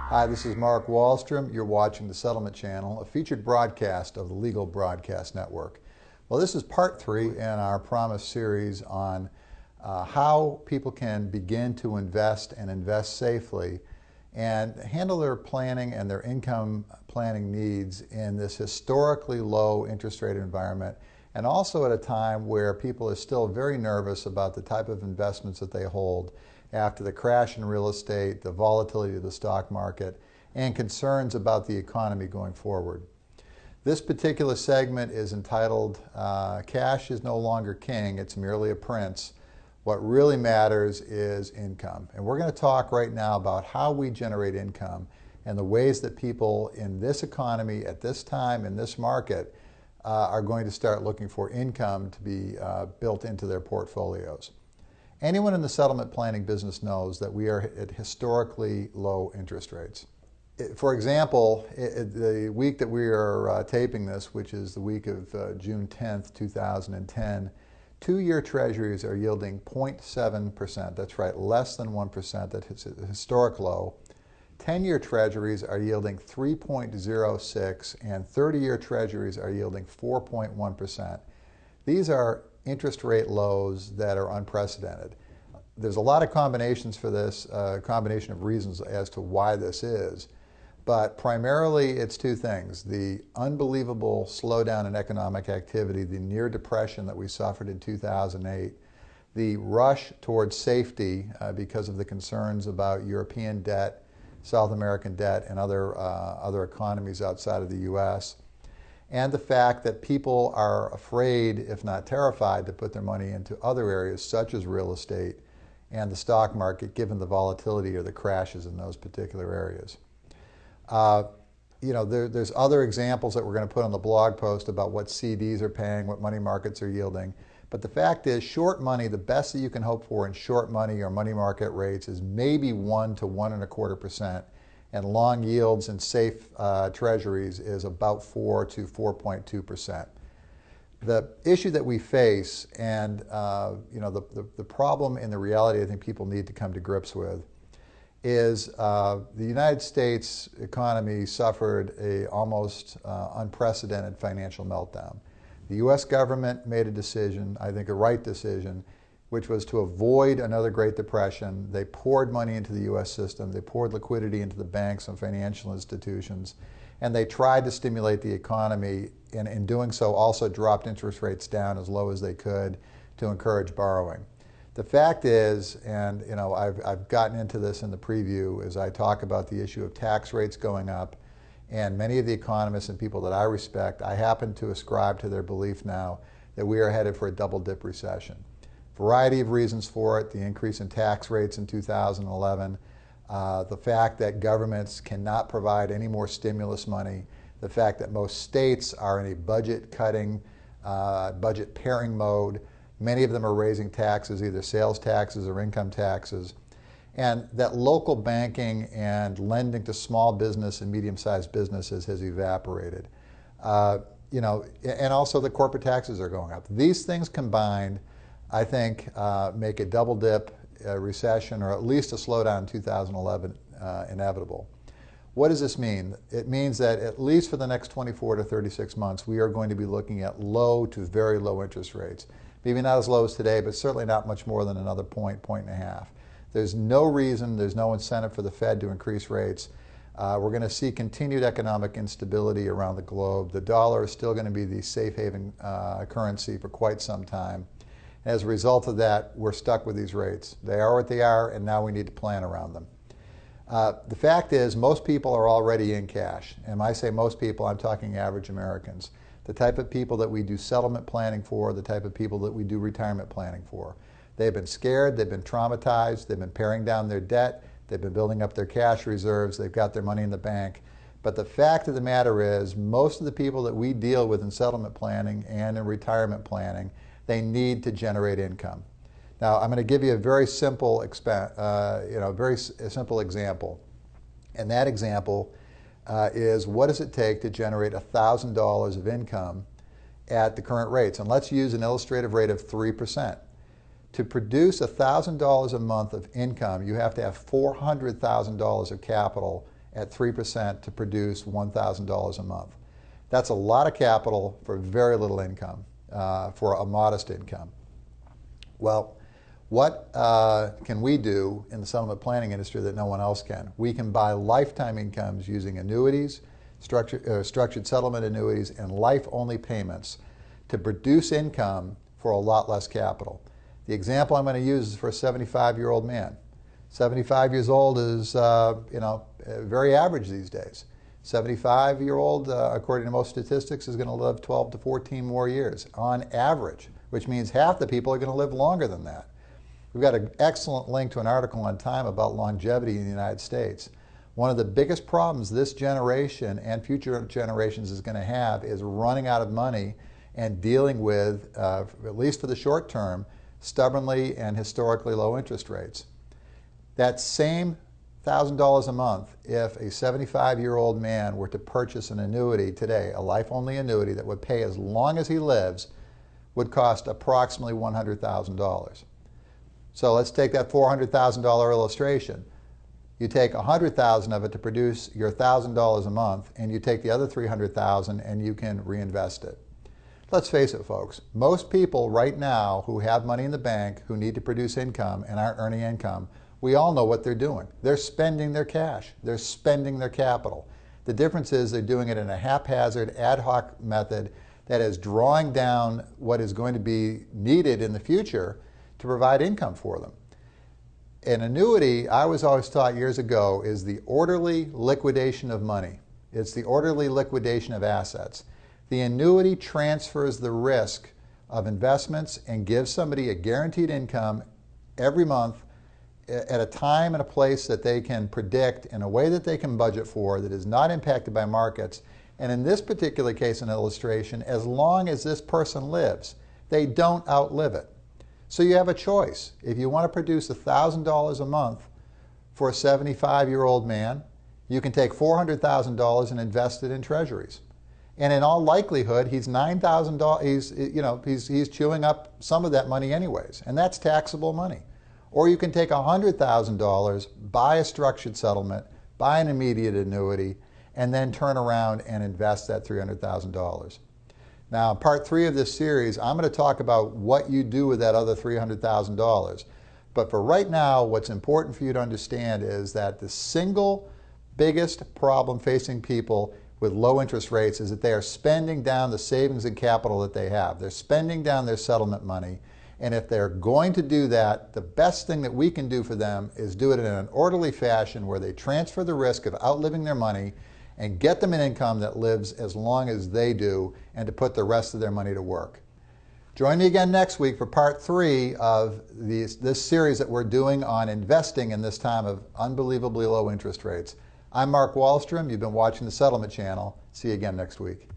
Hi, this is Mark Wahlstrom. You're watching the Settlement Channel, a featured broadcast of the Legal Broadcast Network. Well, this is part 3 in our Promise series on how people can begin to invest and invest safely and handle their planning and their income planning needs in this historically low interest rate environment, and also at a time where people are still very nervous about the type of investments that they hold after the crash in real estate, the volatility of the stock market, and concerns about the economy going forward. This particular segment is entitled, Cash is No Longer King, It's Merely a Prince. What really matters is income. And we're going to talk right now about how we generate income and the ways that people in this economy, at this time, in this market, are going to start looking for income to be built into their portfolios. Anyone in the settlement planning business knows that we are at historically low interest rates. For example, the week that we are taping this, which is the week of June 10th, 2010, 2-year treasuries are yielding 0.7%. That's right, less than 1%. That's a historic low. 10-year treasuries are yielding 3.06%, and 30-year treasuries are yielding 4.1%. These are interest rate lows that are unprecedented. There's a lot of combinations for this, combination of reasons as to why this is, but primarily it's two things: the unbelievable slowdown in economic activity, the near depression that we suffered in 2008, the rush towards safety because of the concerns about European debt, South American debt, and other economies outside of the U.S., and the fact that people are afraid, if not terrified, to put their money into other areas such as real estate and the stock market, given the volatility or the crashes in those particular areas. There's other examples that we're going to put on the blog post about what CDs are paying, what money markets are yielding. But the fact is, short money, the best that you can hope for in short money or money market rates is maybe 1 to 1.25%. And long yields and safe treasuries is about 4 to 4.2%. The issue that we face, and the problem and the reality I think people need to come to grips with, is the United States economy suffered a almost unprecedented financial meltdown. The U.S. government made a decision, I think a right decision, which was to avoid another Great Depression. They poured money into the U.S. system. They poured liquidity into the banks and financial institutions. And they tried to stimulate the economy, and in doing so also dropped interest rates down as low as they could to encourage borrowing. The fact is, and I've gotten into this in the preview as I talk about the issue of tax rates going up, and many of the economists and people that I respect, I happen to ascribe to their belief now that we are headed for a double-dip recession. Variety of reasons for it: the increase in tax rates in 2011, the fact that governments cannot provide any more stimulus money, the fact that most states are in a budget cutting, budget paring mode. Many of them are raising taxes, either sales taxes or income taxes, and that local banking and lending to small business and medium-sized businesses has evaporated. And also the corporate taxes are going up. These things combined, I think, make a double dip recession, or at least a slowdown in 2011, inevitable. What does this mean? It means that at least for the next 24 to 36 months, we are going to be looking at low to very low interest rates. Maybe not as low as today, but certainly not much more than another point and a half. There's no reason, there's no incentive for the Fed to increase rates. We're going to see continued economic instability around the globe. The dollar is still going to be the safe haven currency for quite some time. As a result of that, we're stuck with these rates. They are what they are, and now we need to plan around them. The fact is, most people are already in cash. And when I say most people, I'm talking average Americans. The type of people that we do settlement planning for, the type of people that we do retirement planning for. They've been scared, they've been traumatized, they've been paring down their debt, they've been building up their cash reserves, they've got their money in the bank. But the fact of the matter is, most of the people that we deal with in settlement planning and in retirement planning, they need to generate income. Now, I'm going to give you a very simple, simple example. And that example is, what does it take to generate $1,000 of income at the current rates? And let's use an illustrative rate of 3%. To produce $1,000 a month of income, you have to have $400,000 of capital at 3% to produce $1,000 a month. That's a lot of capital for very little income, for a modest income. Well, what can we do in the settlement planning industry that no one else can? We can buy lifetime incomes using annuities, structured settlement annuities, and life-only payments to produce income for a lot less capital. The example I'm going to use is for a 75-year-old man. 75 years old is, very average these days. 75-year-old, according to most statistics, is going to live 12 to 14 more years on average, which means half the people are going to live longer than that. We've got an excellent link to an article on Time about longevity in the United States. One of the biggest problems this generation and future generations is going to have is running out of money and dealing with, at least for the short term, stubbornly and historically low interest rates. That same $1,000 a month, if a 75-year-old man were to purchase an annuity today, a life-only annuity that would pay as long as he lives, would cost approximately $100,000. So let's take that $400,000 illustration. You take $100,000 of it to produce your $1,000 a month, and you take the other $300,000 and you can reinvest it. Let's face it, folks, most people right now who have money in the bank, who need to produce income and aren't earning income, we all know what they're doing. They're spending their cash. They're spending their capital. The difference is they're doing it in a haphazard, ad hoc method that is drawing down what is going to be needed in the future to provide income for them. An annuity, I was always taught years ago, is the orderly liquidation of money. It's the orderly liquidation of assets. The annuity transfers the risk of investments and gives somebody a guaranteed income every month at a time and a place that they can predict in a way that they can budget for, that is not impacted by markets. And in this particular case and illustration, as long as this person lives, they don't outlive it. So you have a choice. If you want to produce $1,000 a month for a 75-year-old man, you can take $400,000 and invest it in treasuries. And in all likelihood, he's $9,000. He's chewing up some of that money anyways, and that's taxable money. Or you can take $100,000, buy a structured settlement, buy an immediate annuity, and then turn around and invest that $300,000. Now, in part 3 of this series, I'm going to talk about what you do with that other $300,000. But for right now, what's important for you to understand is that the single biggest problem facing people with low interest rates is that they are spending down the savings and capital that they have. They're spending down their settlement money. And if they're going to do that, the best thing that we can do for them is do it in an orderly fashion where they transfer the risk of outliving their money and get them an income that lives as long as they do, and to put the rest of their money to work. Join me again next week for part 3 of this series that we're doing on investing in this time of unbelievably low interest rates. I'm Mark Wahlstrom. You've been watching the Settlement Channel. See you again next week.